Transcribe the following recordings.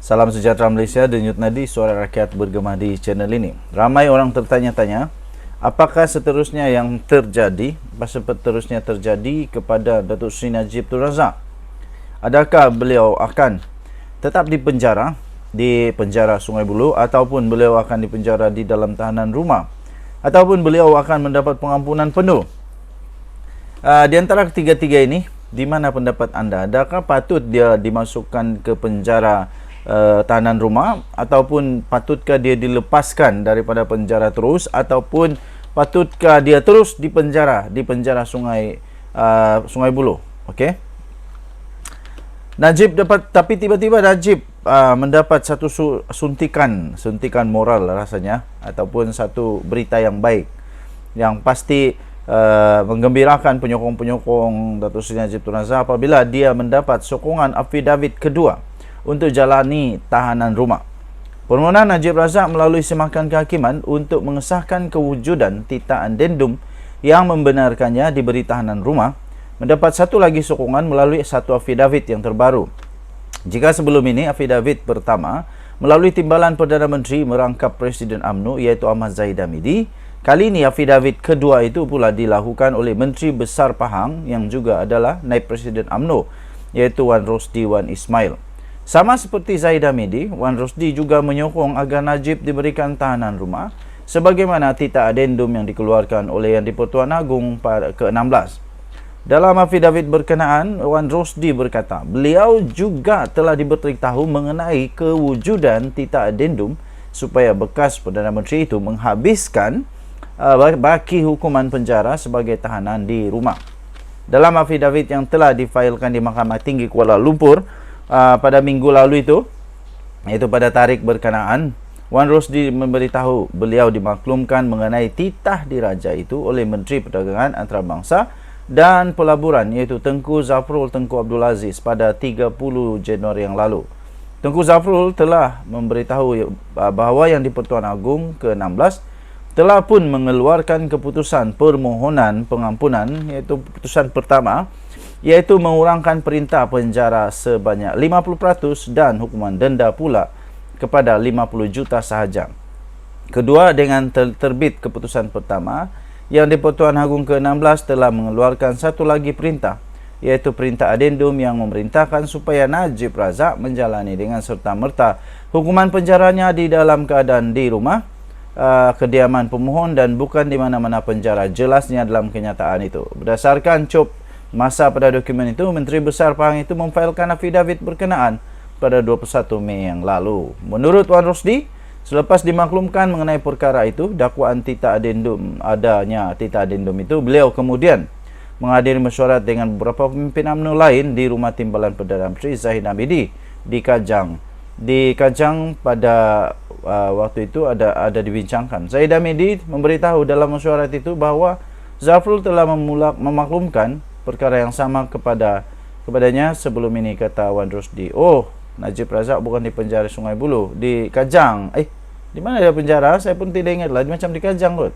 Salam sejahtera Malaysia, Denyut Nadi, suara rakyat bergema di channel ini. Ramai orang tertanya-tanya, apakah seterusnya yang terjadi, kepada Datuk Seri Najib Tun Razak? Adakah beliau akan tetap di penjara Sungai Buloh, ataupun beliau akan dipenjara di dalam tahanan rumah, ataupun beliau akan mendapat pengampunan penuh? Di antara ketiga-tiga ini, di mana pendapat anda? Adakah patut dia dimasukkan ke penjara tahanan rumah, ataupun patutkah dia dilepaskan daripada penjara terus, ataupun patutkah dia terus di penjara Sungai Buloh? Okey. Najib tiba-tiba Najib mendapat satu suntikan moral rasanya, ataupun satu berita yang baik yang pasti menggembirakan penyokong-penyokong Datuk Seri Najib Tun Razak apabila dia mendapat sokongan affidavit kedua untuk jalani tahanan rumah. Permohonan Najib Razak melalui semakan kehakiman untuk mengesahkan kewujudan tita addendum yang membenarkannya diberi tahanan rumah mendapat satu lagi sokongan melalui satu affidavit yang terbaru. Jika sebelum ini affidavit pertama melalui timbalan Perdana Menteri merangkap Presiden UMNO iaitu Ahmad Zahid Hamidi, kali ini affidavit kedua itu pula dilakukan oleh Menteri Besar Pahang yang juga adalah Naib Presiden UMNO iaitu Wan Rosdi Wan Ismail. Sama seperti Zahid Hamidi, Wan Rosdi juga menyokong agar Najib diberikan tahanan rumah sebagaimana tita addendum yang dikeluarkan oleh Yang di-Pertuan Agong pada ke-16. Dalam affidavit berkenaan, Wan Rosdi berkata, beliau juga telah diberitahu mengenai kewujudan tita addendum supaya bekas Perdana Menteri itu menghabiskan baki hukuman penjara sebagai tahanan di rumah. Dalam affidavit yang telah difailkan di Mahkamah Tinggi Kuala Lumpur pada minggu lalu itu, iaitu pada tarikh berkenaan, Wan Rosdi memberitahu beliau dimaklumkan mengenai titah diraja itu oleh Menteri Perdagangan Antarabangsa dan Pelaburan iaitu Tengku Zafrul Tengku Abdul Aziz pada 30 Januari yang lalu. Tengku Zafrul telah memberitahu bahawa Yang di-Pertuan Agong ke-16 telah pun mengeluarkan keputusan permohonan pengampunan iaitu keputusan pertama, iaitu mengurangkan perintah penjara sebanyak 50% dan hukuman denda pula kepada 50 juta sahaja. Kedua, dengan terbit keputusan pertama, Yang di-Pertuan Agong ke-16 telah mengeluarkan satu lagi perintah, iaitu perintah addendum yang memerintahkan supaya Najib Razak menjalani dengan serta-merta hukuman penjaranya di dalam keadaan di rumah kediaman pemohon dan bukan di mana-mana penjara, jelasnya dalam kenyataan itu. Berdasarkan cop masa pada dokumen itu, Menteri Besar Pahang itu memfailkan affidavit berkenaan pada 21 Mei yang lalu. Menurut Wan Rosdi, selepas dimaklumkan mengenai perkara itu, dakwaan adanya tita addendum itu, beliau kemudian menghadiri mesyuarat dengan beberapa pemimpin UMNO lain di rumah timbalan Perdana Menteri Zahid Hamidi di Kajang. Di Kajang pada waktu itu ada dibincangkan. Zahid Hamidi memberitahu dalam mesyuarat itu bahawa Zafrul telah memaklumkan perkara yang sama kepadanya sebelum ini, kata Wan Rosdi. Oh, Najib Razak bukan di penjara Sungai Buloh, di Kajang. Di mana dia penjara? Saya pun tidak ingat lah, macam di Kajang kot.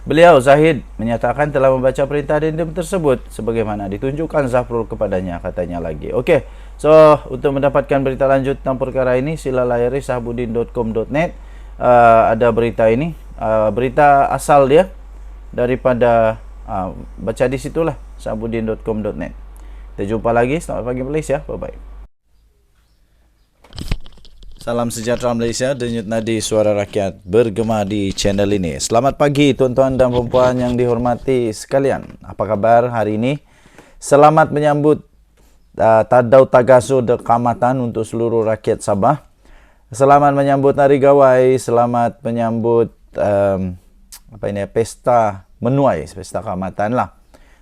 Beliau Zahid menyatakan telah membaca perintah addendum tersebut sebagaimana ditunjukkan Zafrul kepadanya, katanya lagi. Okey, so untuk mendapatkan berita lanjut tentang perkara ini, sila layari sahabudin.com.net. Ada berita ini, berita asal dia daripada baca di situlah, sahabudin.com.net. Kita jumpa lagi. Selamat pagi Malaysia. Bye-bye. Salam sejahtera Malaysia, Denyut Nadi, suara rakyat bergema di channel ini. Selamat pagi tuan-tuan dan puan-puan yang dihormati sekalian. Apa kabar hari ini? Selamat menyambut Tadau Tagasu Dekamatan untuk seluruh rakyat Sabah. Selamat menyambut Hari Gawai. Selamat menyambut pesta menuai, pesta Kaamatan lah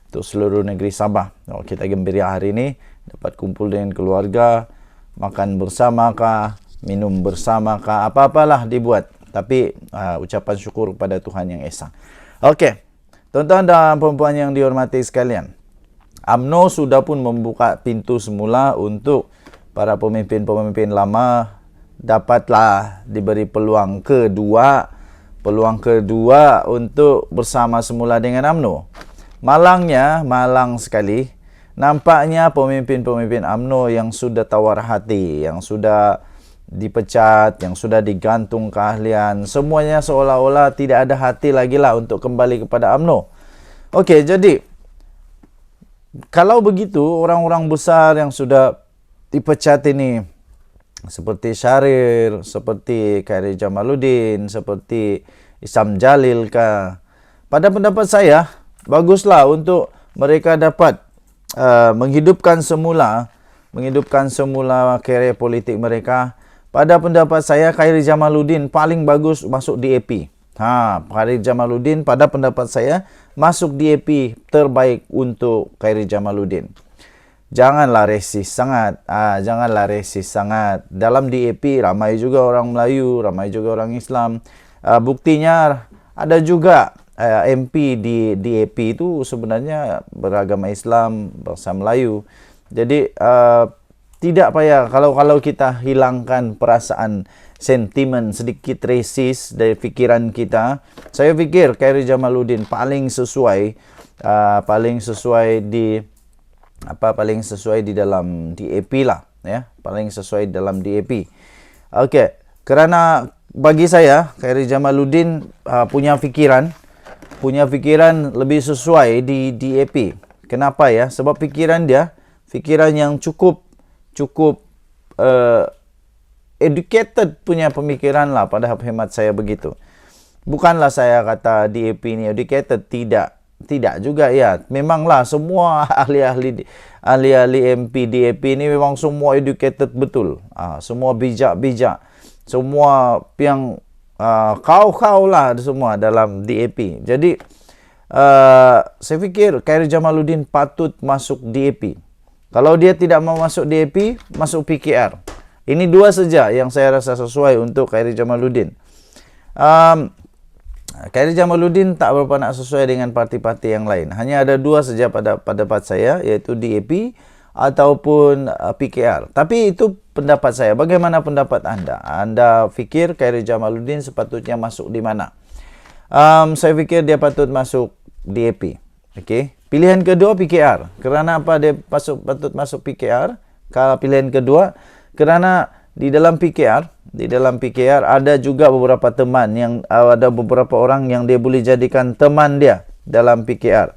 untuk seluruh negeri Sabah. Kita gembira hari ini dapat kumpul dengan keluarga, makan bersama kah, minum bersama kah, apa-apalah dibuat, tapi ucapan syukur kepada Tuhan Yang Esa. Okey, tuan-tuan dan puan-puan yang dihormati sekalian, UMNO sudah pun membuka pintu semula untuk para pemimpin-pemimpin lama dapatlah diberi peluang kedua untuk bersama semula dengan UMNO. Malang sekali, nampaknya pemimpin-pemimpin UMNO yang sudah tawar hati, yang sudah dipecat, yang sudah digantung keahlian, semuanya seolah-olah tidak ada hati lagi lah untuk kembali kepada UMNO. Okey, jadi kalau begitu, orang-orang besar yang sudah dipecat ini, seperti Syahrir, seperti Khairi Jamaluddin, seperti Isam Jalil kah, pada pendapat saya, baguslah untuk mereka dapat menghidupkan semula karier politik mereka. Pada pendapat saya, Khairi Jamaluddin paling bagus masuk DAP. Khairi Jamaluddin pada pendapat saya masuk DAP terbaik untuk Khairi Jamaluddin. Janganlah resis sangat. Janganlah resis sangat. Dalam DAP ramai juga orang Melayu, ramai juga orang Islam. Buktinya ada juga MP di DAP itu sebenarnya beragama Islam, bangsa Melayu. Jadi tidak payah kalau kita hilangkan perasaan sentimen sedikit resis dari fikiran kita. Saya fikir Khairi Jamaluddin paling sesuai di dalam DAP lah, ya, paling sesuai dalam DAP. Okey, kerana bagi saya Khairi Jamaluddin punya fikiran lebih sesuai di DAP. Kenapa ya? Sebab fikiran yang cukup educated punya pemikiran lah, pada hemat saya begitu. Bukanlah saya kata DAP ni educated, tidak juga ya. Memanglah semua ahli-ahli MP DAP ni memang semua educated betul. Semua bijak, semua yang kau lah semua dalam DAP. Jadi saya fikir Khairi Jamaluddin patut masuk DAP. Kalau dia tidak mau masuk DAP, masuk PKR. Ini dua saja yang saya rasa sesuai untuk Khairi Jamaluddin. Khairi Jamaluddin tak berapa nak sesuai dengan parti-parti yang lain. Hanya ada dua saja pada pendapat saya, iaitu DAP ataupun PKR. Tapi itu pendapat saya. Bagaimana pendapat anda? Anda fikir Khairi Jamaluddin sepatutnya masuk di mana? Saya fikir dia patut masuk DAP. Okey. Pilihan kedua PKR. Kerana apa dia patut masuk PKR? Kalau pilihan kedua, kerana di dalam PKR ada juga beberapa teman yang ada beberapa orang yang dia boleh jadikan teman dia dalam PKR.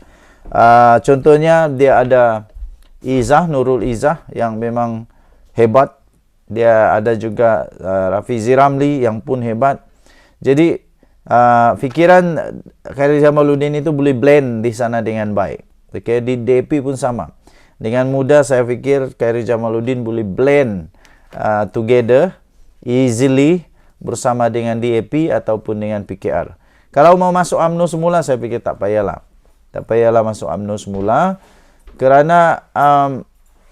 Contohnya dia ada Nurul Izzah yang memang hebat. Dia ada juga Rafizi Ramli yang pun hebat. Jadi fikiran Khairi Jamaluddin itu boleh blend di sana dengan baik. Okay, di DAP pun sama. Dengan mudah saya fikir Khairi Jamaluddin boleh blend together easily bersama dengan DAP ataupun dengan PKR. Kalau mau masuk UMNO semula, saya fikir tak payahlah. Tak payahlah masuk UMNO semula. Kerana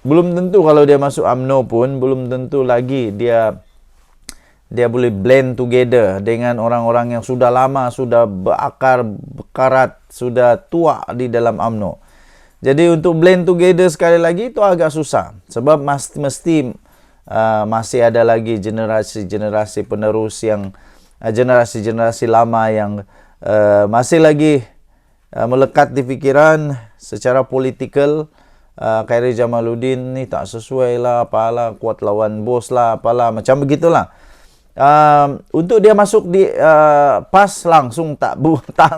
belum tentu kalau dia masuk UMNO pun, belum tentu lagi dia boleh blend together dengan orang-orang yang sudah lama, sudah berakar, bekarat, sudah tua di dalam UMNO. Jadi untuk blend together sekali lagi itu agak susah. Sebab mesti masih ada lagi generasi-generasi penerus yang generasi-generasi lama yang masih lagi melekat di fikiran secara politikal. Khairi Jamaluddin ni tak sesuai lah, apalah, kuat lawan bos lah, apalah, macam begitulah. Untuk dia masuk di PAS langsung tak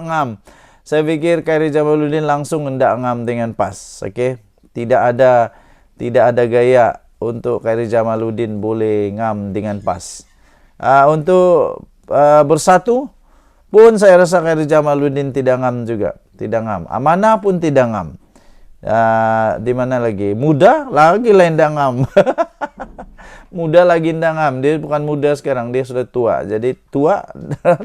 ngam. Saya fikir Khairi Jamaluddin langsung hendak ngam dengan PAS. Okey, tidak ada gaya untuk Khairi Jamaluddin boleh ngam dengan PAS. Untuk bersatu pun saya rasa Khairi Jamaluddin tidak ngam juga, tidak ngam. Amanah pun tidak ngam. Di mana lagi? Muda lagi lain dah ngam. Muda lagi dah ngam. Dia bukan muda sekarang, dia sudah tua. Jadi tua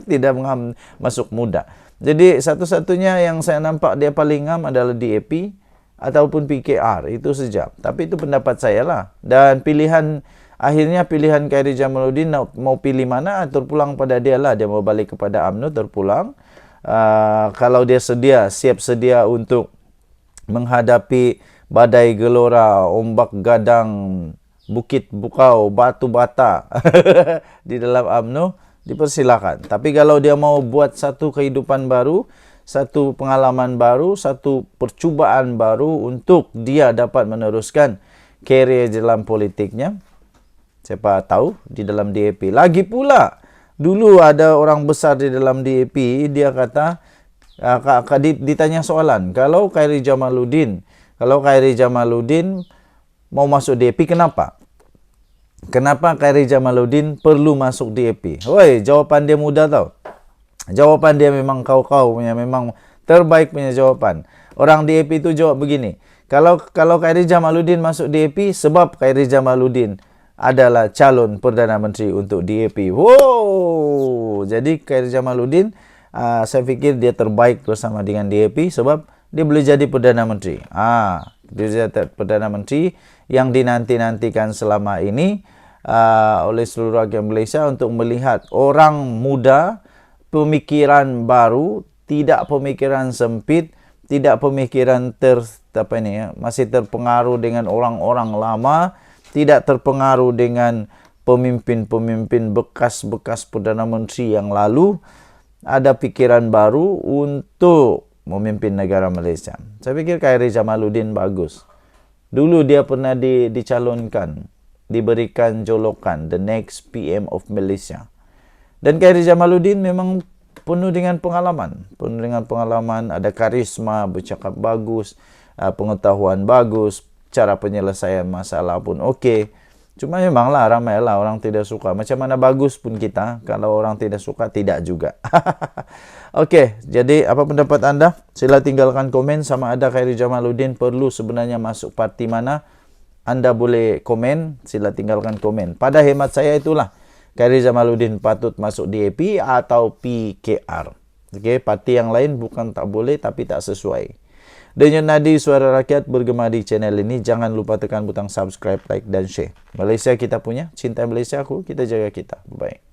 tidak ngam masuk muda. Jadi satu-satunya yang saya nampak dia paling ngam adalah DAP ataupun PKR, itu saja. Tapi itu pendapat saya lah. Dan akhirnya pilihan Khairi Jamaluddin mau pilih mana, terpulang pada dia lah. Dia mau balik kepada UMNO, terpulang. Kalau dia siap sedia untuk menghadapi badai gelora, ombak gadang, bukit bukau, batu bata di dalam UMNO, dipersilakan. Tapi kalau dia mau buat satu kehidupan baru, satu pengalaman baru, satu percubaan baru untuk dia dapat meneruskan karier dalam politiknya. Siapa tahu di dalam DAP. Lagi pula, dulu ada orang besar di dalam DAP, dia kata, ditanya soalan, kalau Khairy Jamaluddin mau masuk DAP, kenapa? Kenapa Khairy Jamaluddin perlu masuk DAP? Woi, jawapan dia mudah tau. Jawapan dia memang kau-kau punya, memang terbaik punya jawapan. Orang DAP itu jawab begini, kalau Khairy Jamaluddin masuk DAP, sebab Khairy Jamaluddin adalah calon Perdana Menteri untuk DAP. Wow, jadi Khairy Jamaluddin, saya fikir dia terbaik bersama dengan DAP sebab dia boleh jadi Perdana Menteri. Dia jadi Perdana Menteri yang dinanti-nantikan selama ini oleh seluruh rakyat Malaysia untuk melihat orang muda, pemikiran baru, tidak pemikiran sempit, tidak pemikiran masih terpengaruh dengan orang-orang lama, tidak terpengaruh dengan pemimpin-pemimpin bekas Perdana Menteri yang lalu. Ada pikiran baru untuk memimpin negara Malaysia. Saya fikir Khairy Jamaluddin bagus. Dulu dia pernah dicalonkan, diberikan jolokan the next PM of Malaysia. Dan Khairy Jamaluddin memang penuh dengan pengalaman, ada karisma, bercakap bagus, pengetahuan bagus, cara penyelesaian masalah pun okey. Cuma memanglah ramailah orang tidak suka. Macam mana bagus pun kita, kalau orang tidak suka, tidak juga. Okey, jadi apa pendapat anda? Sila tinggalkan komen sama ada Khairy Jamaluddin perlu sebenarnya masuk parti mana. Anda boleh komen, sila tinggalkan komen. Pada hemat saya itulah, Khairy Jamaluddin patut masuk DAP atau PKR. Okey, parti yang lain bukan tak boleh tapi tak sesuai. Denyut nadi suara rakyat bergema di channel ini. Jangan lupa tekan butang subscribe, like dan share. Malaysia kita punya, cinta Malaysia aku, kita jaga kita. Bye.